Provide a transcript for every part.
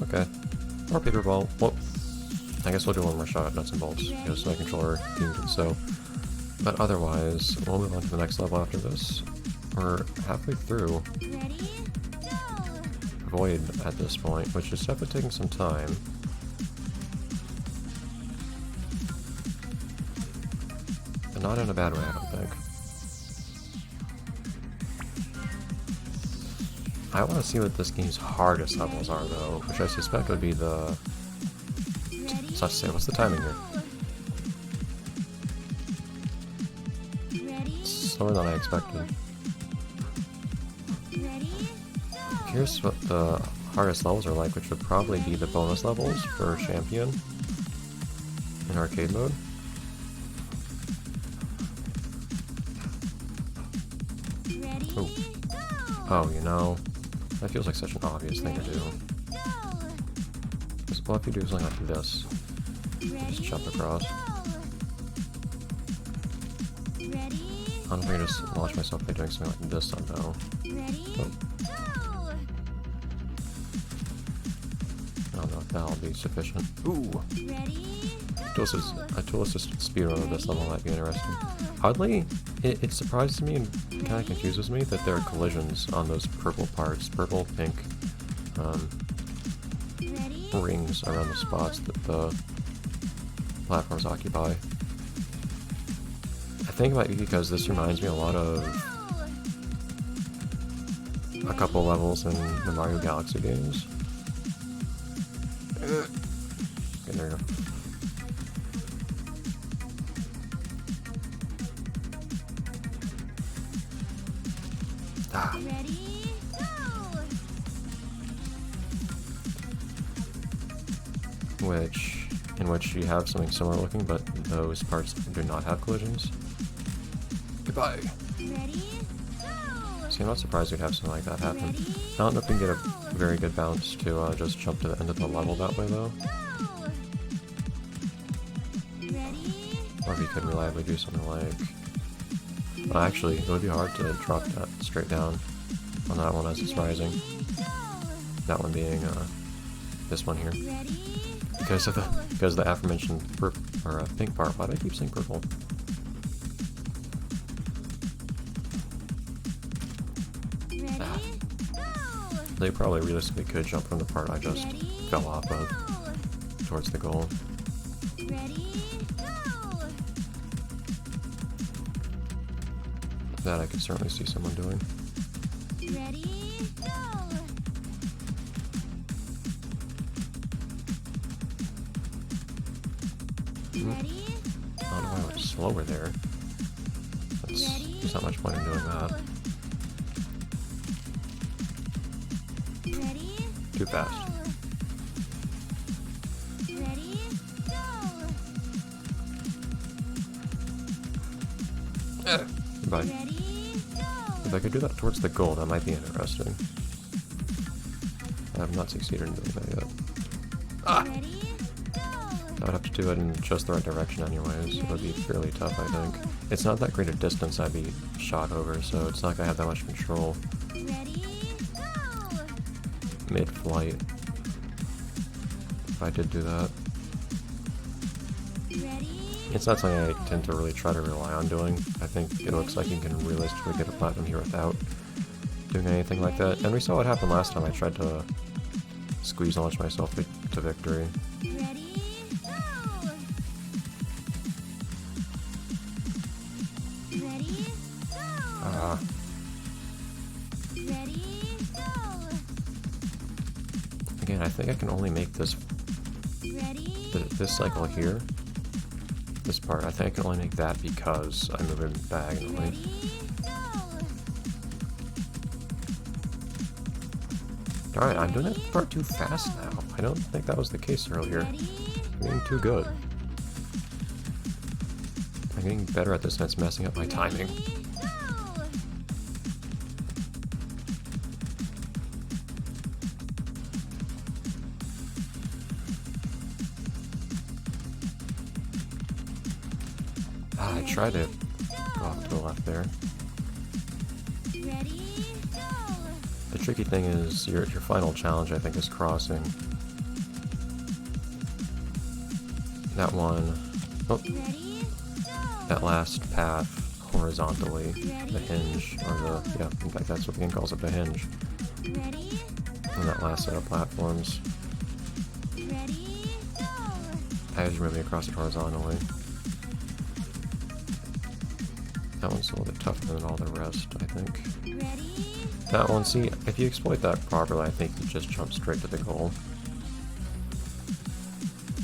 Okay. Or Paperball. Well, I guess we'll do one more shot at Nuts and Bolts, because my controller deemed it so. But otherwise, we'll move on to the next level after this. We're halfway through Void at this point, which is definitely taking some time. But not in a bad way, I don't think. I want to see what this game's hardest levels are, though, which I suspect would be the... So let's say, what's the timing here? Slower than I expected. Here's what the hardest levels are like, which would probably be the bonus levels for Champion in arcade mode. Ooh. Oh, you know, that feels like such an obvious thing to do. Because what if you do something like this? Just jump across. I don't think I just launch myself by doing something like this somehow. Oh. I don't know if that'll be sufficient. Ooh! A tool-assisted speedrun of this level might be interesting. Oddly, it surprises me and kind of confuses me that there are collisions on those purple parts, purple, pink rings around the spots that the platforms occupy. I think it might be because this reminds me a lot of a couple levels in the Mario Galaxy games. Okay, there we go. Ah. In which you have something similar looking, but those parts do not have collisions. Goodbye. See, I'm not surprised we'd have something like that happen. I don't know if we can get a very good bounce to just jump to the end of the level that way, though. Or if you could reliably do something like... actually, it would be hard to drop that straight down on that one as it's rising. That one being this one here. Because of the aforementioned pink part. Why do I keep saying purple? Ah. They probably realistically could jump from the part I just fell off of towards the goal. That I could certainly see someone doing. I don't know why I went slower there. There's not much point in doing that. Too fast. Goodbye. If I could do that towards the goal, that might be interesting. I have not succeeded in doing that yet. Ah! I would have to do it in just the right direction anyways. It would be fairly tough, I think. It's not that great a distance I'd be shot over, so it's not like I have that much control. Mid-flight. If I did do that. It's not something I tend to really try to rely on doing. I think it looks like you can realistically get a platinum here without doing anything like that. And we saw what happened last time I tried to squeeze launch myself to victory. Again, I think I can only make this cycle here. This part, I think I can only make that because I'm moving diagonally. Darn it, I'm doing that part too fast now. I don't think that was the case earlier. I'm getting too good. I'm getting better at this and it's messing up my timing. I tried to go off to the left there. The tricky thing is your final challenge, I think, is crossing that one, oh, that last path horizontally, the hinge, or the, yeah, in fact that's what the game calls it, the hinge. And that last set of platforms. I was moving across it horizontally. That one's a little bit tougher than all the rest, I think. That one, see, if you exploit that properly, I think you just jump straight to the goal.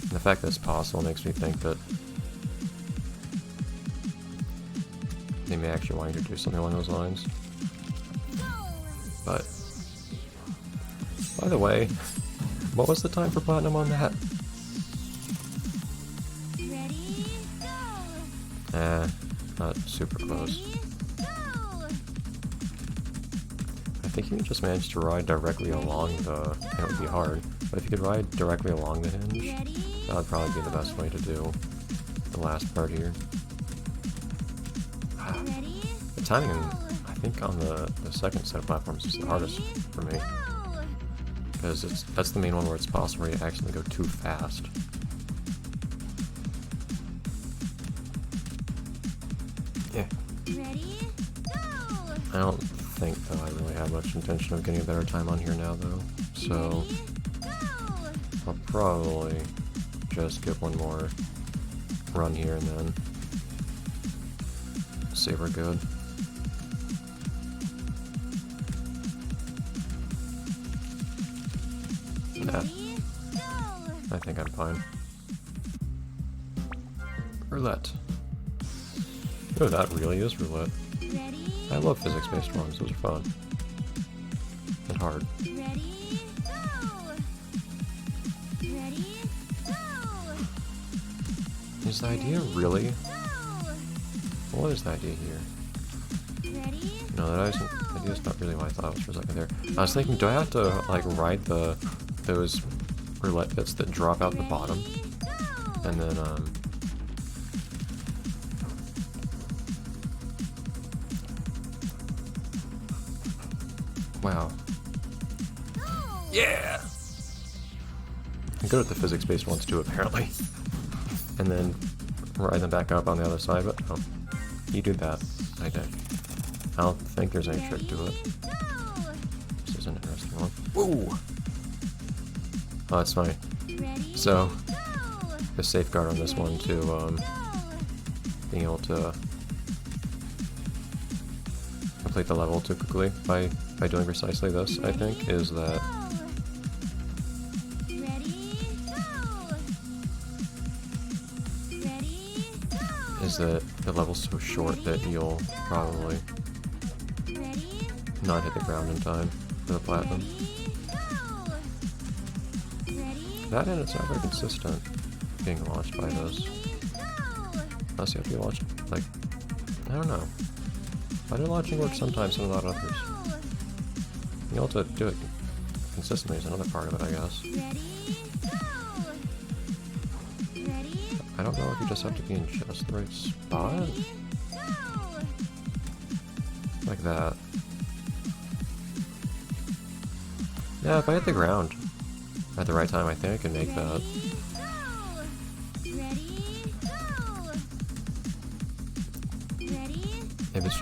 And the fact that it's possible makes me think that they may actually want you to do something along those lines. But, by the way, what was the time for platinum on that? Not super close. I think you can just manage to ride directly along the... It would be hard, but if you could ride directly along the hinge, that would probably be the best way to do the last part here. The timing, I think, on the second set of platforms is the hardest for me. Because that's the main one where it's possible to actually go too fast. Yeah. I don't think, though, I really have much intention of getting a better time on here now, though. So, I'll probably just give one more run here and then say we're good. Yeah. I think I'm fine. Roulette. Oh, that really is roulette. I love physics-based ones, those are fun. And hard. Is the idea really? What is the idea here? No, that idea's not really what I thought it was for a second there. I was thinking, do I have to, like, ride those roulette bits that drop out the bottom? And then, wow. Yeah! I'm good at the physics-based ones too, apparently. And then ride them back up on the other side, but no. You do that, I think. I don't think there's any trick to it. This is an interesting one. Woo! Oh, that's funny. So, the safeguard on this one to, being able to complete the level too quickly by doing precisely this, I think, is that the level's so short that you'll probably not hit the ground in time for the platinum. That and it's not very consistent being launched by this. Unless you have to be launched, like, I don't know. Why do launching work sometimes and not others? Being able to do it consistently is another part of it, I guess. I don't know if you just have to be in just the right spot. Like that. Yeah, if I hit the ground at the right time, I think I can make that. If it's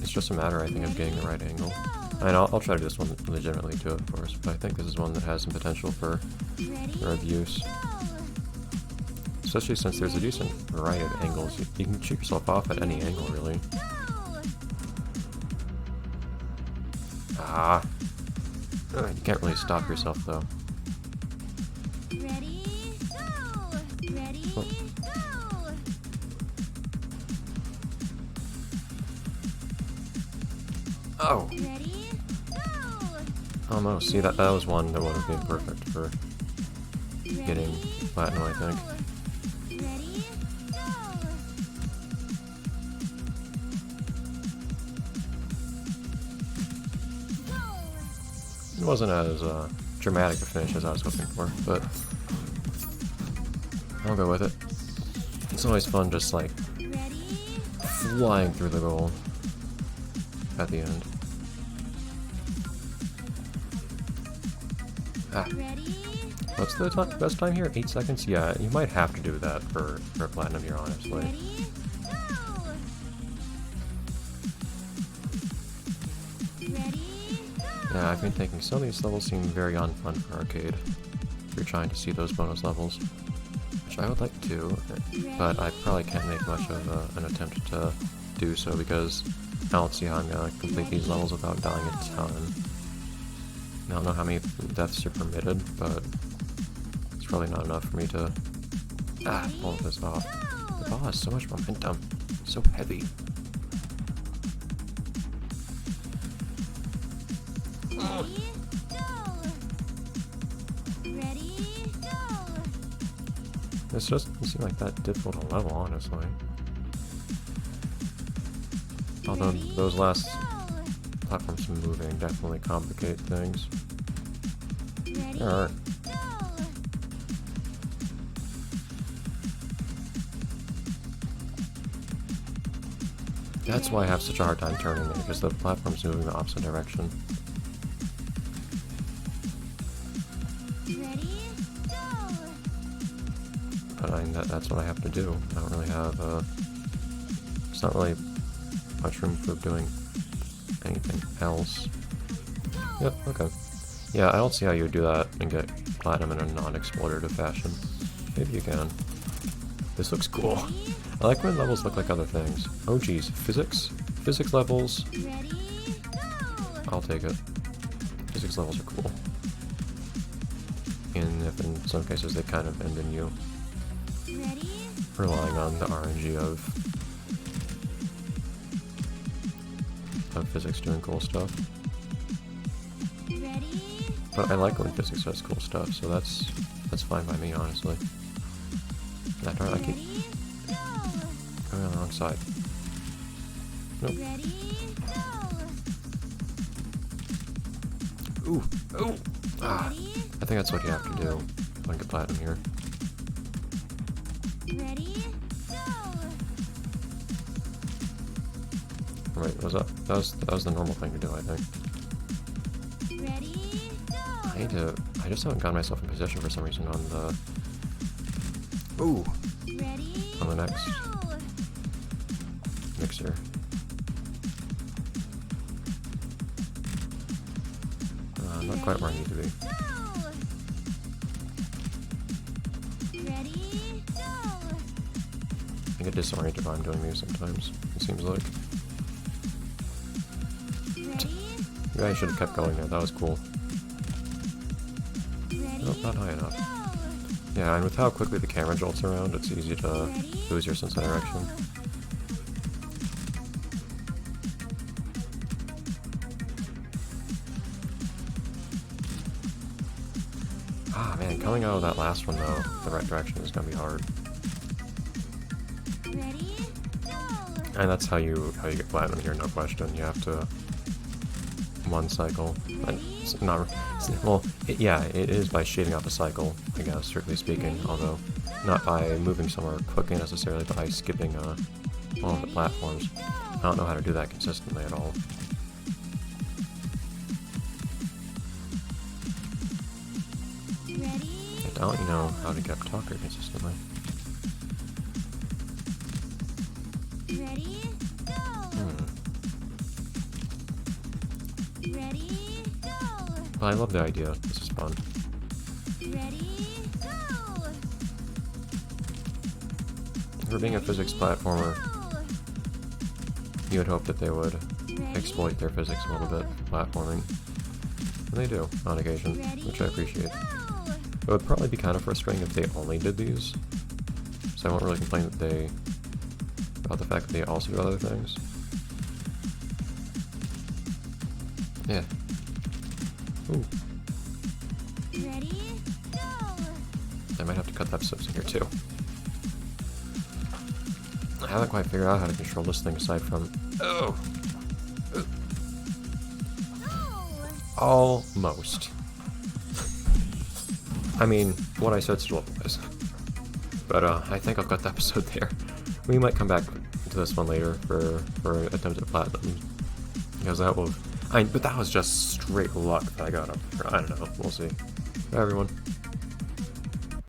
just a matter, I think, of getting the right angle. And I'll try to do this one legitimately too, of course, but I think this is one that has some potential for abuse. Especially since there's a decent variety of angles. You can shoot yourself off at any angle, really. Ah. You can't really stop yourself, though. Oh! Almost. See, that was one that would have been perfect for getting platinum, I think. It wasn't as dramatic a finish as I was hoping for, but I'll go with it. It's always fun just, like, flying through the goal at the end. Ah. What's the best time here? 8 seconds? Yeah, you might have to do that for platinum here, honestly. Yeah, I've been thinking some of these levels seem very unfun for arcade. If you're trying to see those bonus levels. Which I would like to, but I probably can't make much of an attempt to do so because I don't see how I'm gonna complete these levels without dying a ton. I don't know how many deaths are permitted, but it's probably not enough for me to pull this off. The ball has so much momentum, so heavy. This doesn't seem like that difficult a level, honestly. Although those last platforms moving definitely complicate things. Alright. That's why I have such a hard time turning there, because the platform's moving the opposite direction. But I mean, that's what I have to do. I don't really have, there's not really much room for doing anything else. Yep, okay. Yeah, I don't see how you would do that and get platinum in a non-exploitative fashion. Maybe you can. This looks cool. I like when levels look like other things. Oh geez, physics? Physics levels? I'll take it. Physics levels are cool. And if in some cases they kind of end in you relying on the RNG of physics doing cool stuff. But I like when physics does cool stuff, so that's fine by me, honestly. I keep going on the wrong side. Nope. Ooh! Ooh! Ah! I think that's what you have to do to get platinum here. Right, was that was the normal thing to do, I think. I just haven't gotten myself in position for some reason on the on the next mixer. Not quite where I need to be. I get disoriented while I'm doing these sometimes, it seems like. Maybe I should have kept going there, that was cool. Nope, not high enough. Yeah, and with how quickly the camera jolts around, it's easy to lose your sense of direction. Ah man, coming out of that last one though, the right direction is gonna be hard. And that's how you get platinum here, no question. You have to one cycle. And it's not well. Yeah, it is by shading off a cycle, I guess, strictly speaking. Although not by moving somewhere quickly necessarily, but by skipping one of the platforms. I don't know how to do that consistently at all. I don't know how to get Talker consistently. But I love the idea. This is fun. For being a physics platformer, you would hope that they would exploit their physics a little bit for platforming. And they do, on occasion, which I appreciate. It would probably be kind of frustrating if they only did these, so I won't really complain about the fact that they also do other things. Yeah. Ooh. I might have to cut that episode here too. I haven't quite figured out how to control this thing aside from... Oh! Almost. I mean, what I said still applies. But I think I'll cut the episode there. We might come back to this one later for attempt at platinum. Because that will... but that was just straight luck that I got up. I don't know. We'll see. Bye, everyone.